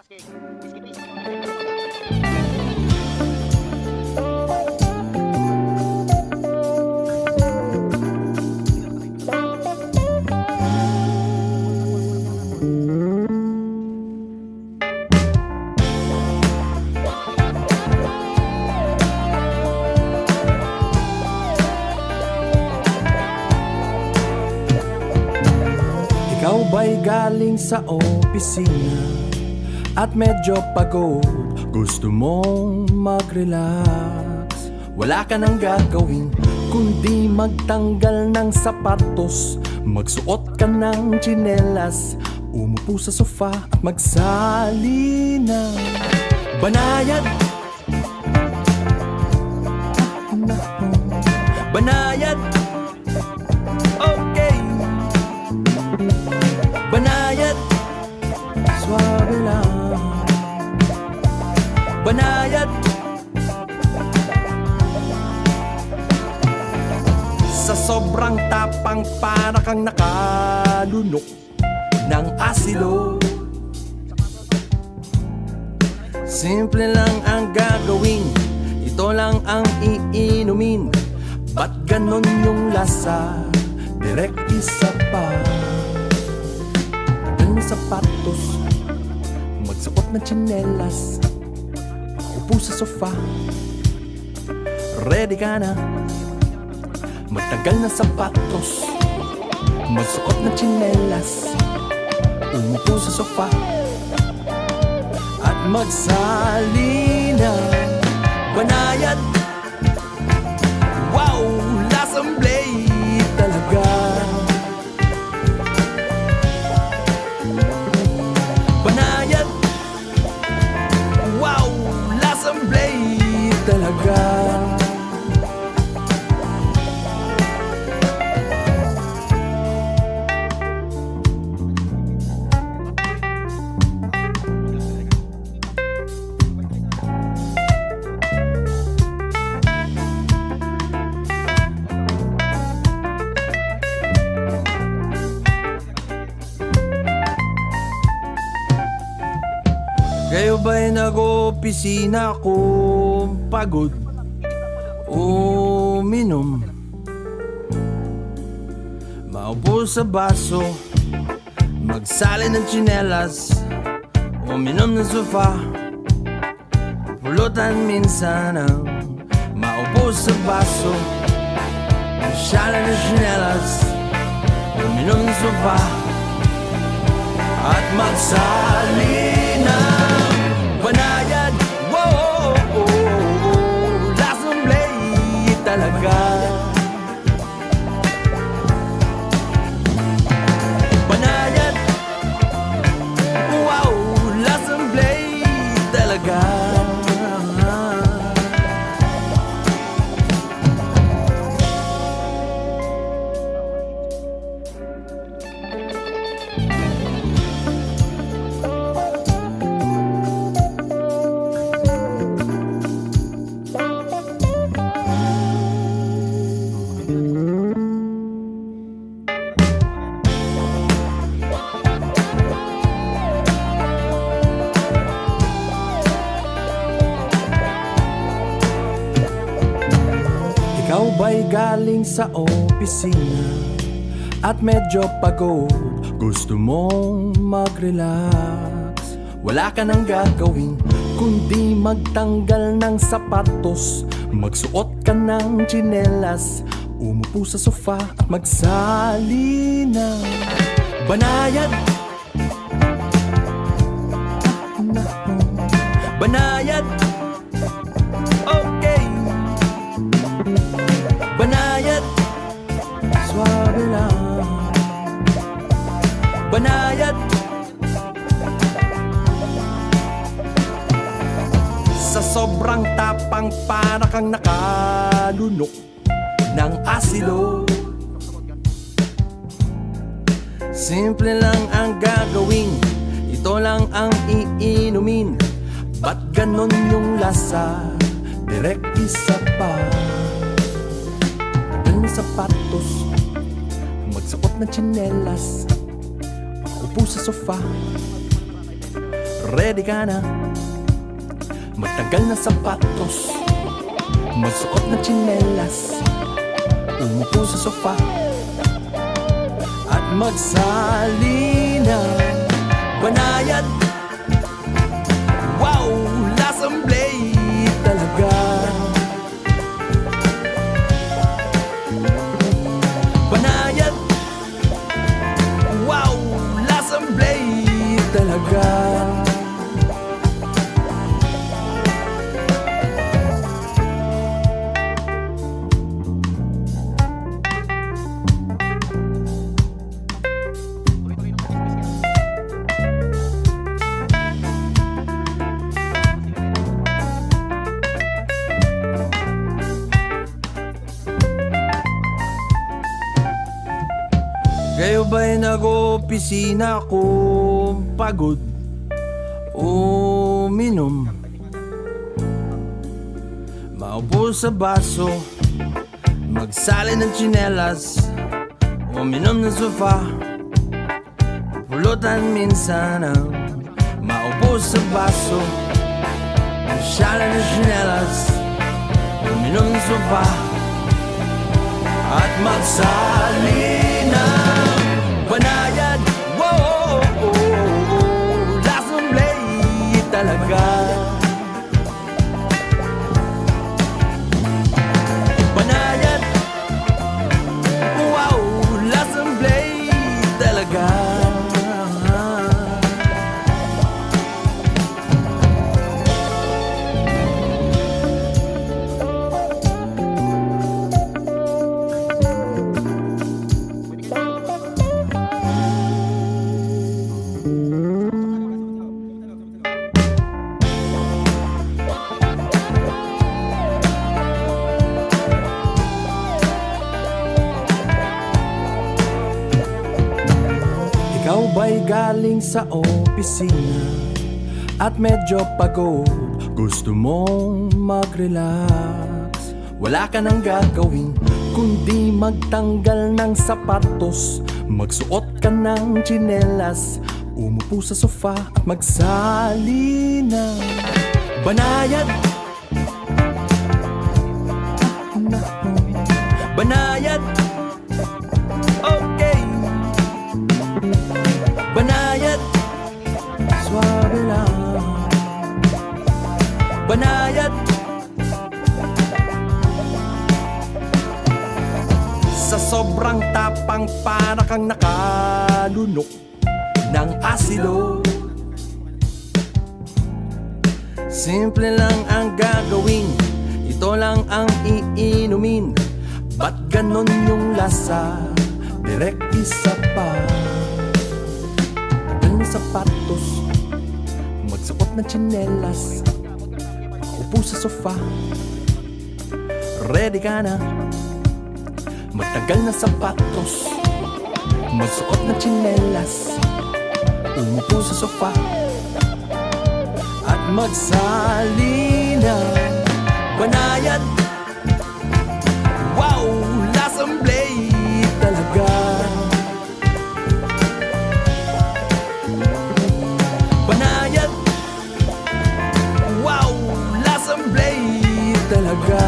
Ikaw ba'y galing sa opisina at medyo pagod, gusto mong mag-relax? Wala ka nang gagawin kundi magtanggal ng sapatos, magsuot ka ng tsinelas, umupo sa sofa at magsali ng banayad. Banayad. Okay. Banayad. Suabe lang. Banayad. Sa sobrang tapang para kang nakalunok ng asilo. Simple lang ang gagawin, ito lang ang iinumin. Ba't ganon yung lasa? Direct isa pa. Tagal ng sapatos, magsuot ng tsinelas, upo sa sofa, ready ka na. Magtagal ng sapatos, magsuot ng tsinelas, umupo sa sofa at magsali na banayad. Wow, lasang blade talaga. Banayad. Wow, lasang blade talaga. Kayo ba'y nag-opisina kung pagod uminom? Maupo sa baso, magsali ng tsinelas, uminom ng sofa, pulutan minsan ang maupo sa baso, magsali ng tsinelas, uminom ng sofa at magsali ng banayad. Wow, lasang blade talaga. Banayad. Wow, lasang blade talaga. Ikaw ba'y galing sa opisina at medyo pagod, gusto mong mag-relax? Wala ka nang gagawin kundi magtanggal ng sapatos, magsuot ka ng tsinelas, umupo sa sofa at magsali ng banayad. Banayad. Okay. Banayad. Suabe lang. Banayad. Sa sobrang tapang para kang nakalunok ng asilo. Simple lang ang gagawin, ito lang ang iinumin. Ba't ganon yung lasa? Direct isa pa. Tagal ng sapatos, magsuot ng tsinelas, upo sa sofa, Ready ka na? Magtagal na sapatos, magsuot na tsinelas, umupo sa sofa at magsalina. Banayad, wow, lasang blade talaga. Banayad, wow, lasang blade talaga. Kayo ba'y nag-opisina kung pagod uminom? Maupo sa baso, magsali ng tsinelas, uminom ng sofa, pulutan minsan ang maupo sa baso, magsali ng tsinelas, uminom ng sofa at magsali ng banayad, wow, lasang blade talaga. Banayad, wow, lasang blade talaga. Ikaw ba'y galing sa opisina at medyo pagod, gusto mong mag-relax? Wala ka nang gagawin kundi magtanggal ng sapatos, magsuot ka ng tsinelas, umupo sa sofa at magsalina. Banayad, banayad, okay. Banayad, suabe lang. Banayad, sa sobrang tapang para kang nakalunok ng asilo. Simple lang ang gagawin, ito lang ang iinumin. Ba't ganon yung lasa? Direct isa pa. Sapatos, magsuot ng tsinelas, upo sa sofa. Ready ka na? Magtagal na sapatos, magsuot ng tsinelas, umupo sa sofa at magsalina. Banayad, wow, lasang blade talaga. Banayad, wow, lasang blade talaga.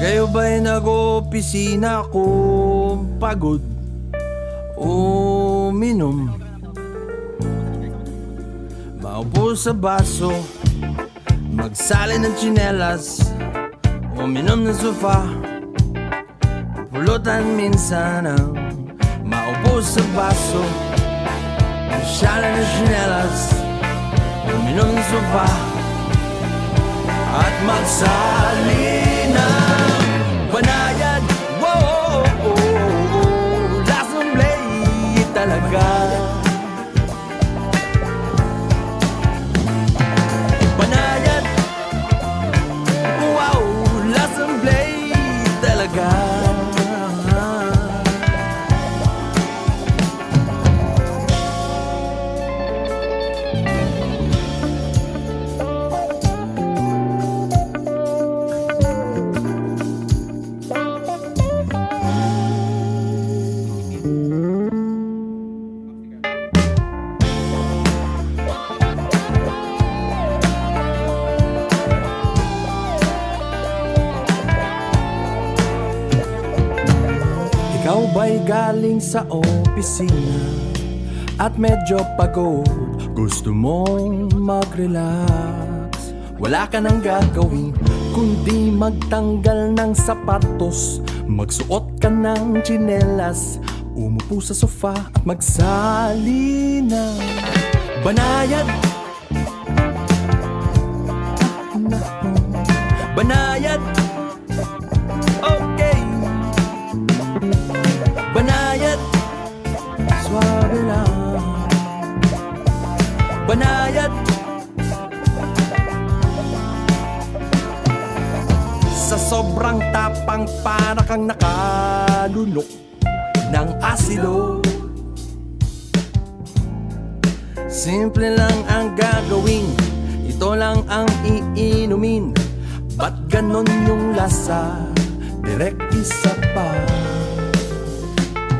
Kayo ba'y nag-opisina kung pagod uminom? Maupo sa baso, magsali ng tsinelas, uminom ng sofa, pulutan minsan ang maupo sa baso, magsali ng tsinelas, uminom ng sofa at magsalina. Banayad, wow, lasang blade talaga. Banayad, wow, lasang sa opisina at medyo pagod, gusto mong mag-relax. Wala ka nang gagawin kundi magtanggal ng sapatos, magsuot ka ng tsinelas, umupo sa sofa at magsali ng banayad. Banayad, okay. Banayad, suabe lang. Banayad, sa sobrang tapang para kang nakalunok ng asido. Simple lang ang gagawin, ito lang ang iinumin. Ba't ganon yung lasa? Direk isa pa.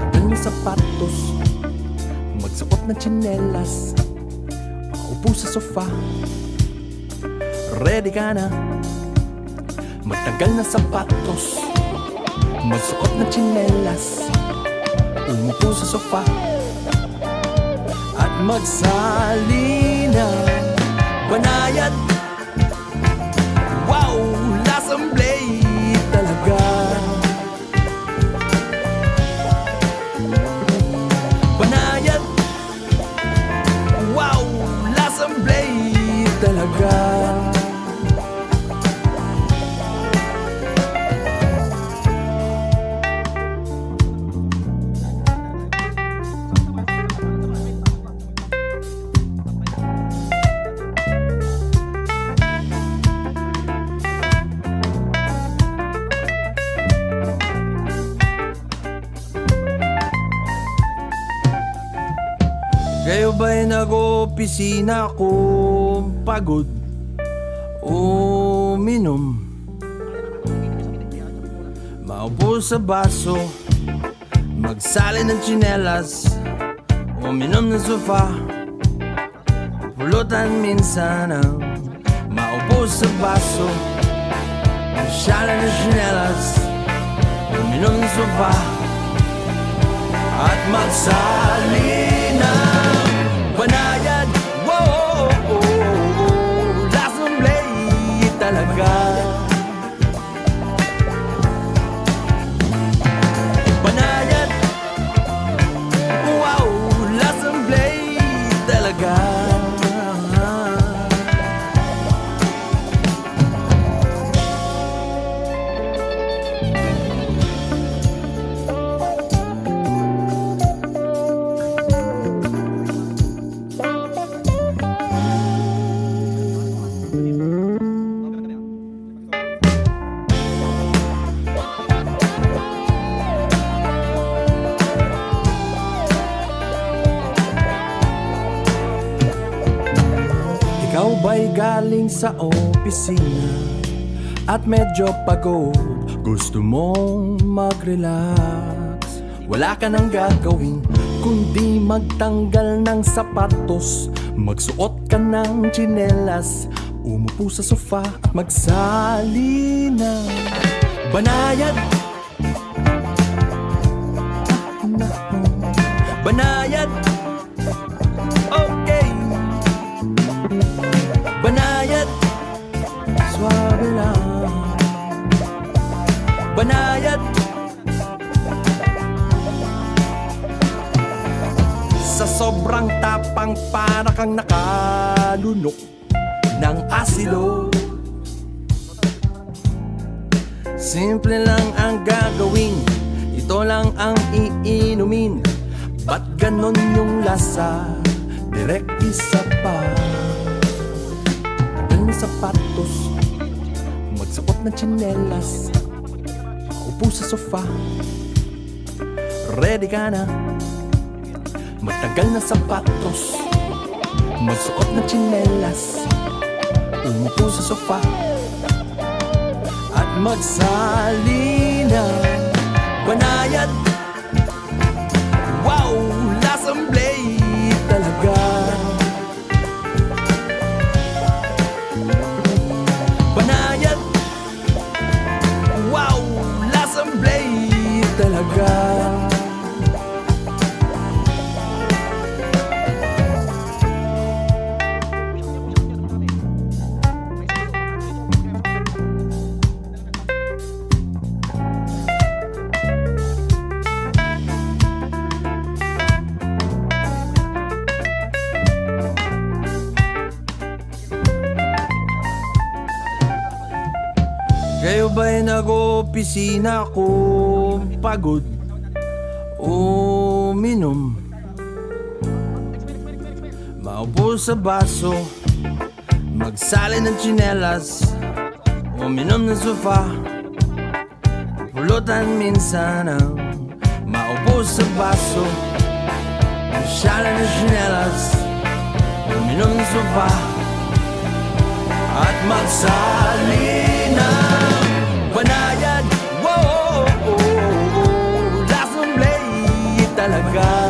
Tagal ng sapatos, magsuot ng tsinelas, makaupo sa sofa, ready ka na. Magtagal na sapatos, magsuot ng tsinelas, umupo sa sofa at magsali na banayad. Wow, lasang blade talaga. Banayad, wow, lasang blade talaga. Kayo ba'y nag-opisina kung pagod o minom? Maupo sa baso, magsali ng tsinelas, uminom ng sofa, pulutan minsan ang maupo sa baso, magsali ng tsinelas, uminom ng sofa at magsali ng banayad. Wow, lasang blade talaga. Banayad, wow, lasang blade talaga. Ikaw ba'y galing sa opisina at medyo pagod, gusto mong mag-relax? Wala ka nang gagawin kundi magtanggal ng sapatos, magsuot ka ng tsinelas, umupo sa sofa at magsali ng banayad. Banayad, okay. Banayad, suabe lang. Banayad, sa sobrang tapang para kang nakalunok ng asido. Simple lang ang gagawin, ito lang ang iinumin. Ba't ganon yung lasa? Direk isa pa. Sapatos, magsuot ng tsinelas, upo sa sofa, ready ka na. Magtagal na sapatos, magsuot ng tsinelas, umupo sa sofa at magsali na banayad. Wow, lasang blade talaga. Banayad, wow, lasang blade talaga. Kayo ba'y nag-opisina kung pagod uminom? Maupo sa baso, magsali ng tsinelas, uminom ng sofa, pulutan minsan ang maupo sa baso, magsali ng tsinelas, uminom ng sofa, at magsali ng banayad. Wow, lasang play talaga.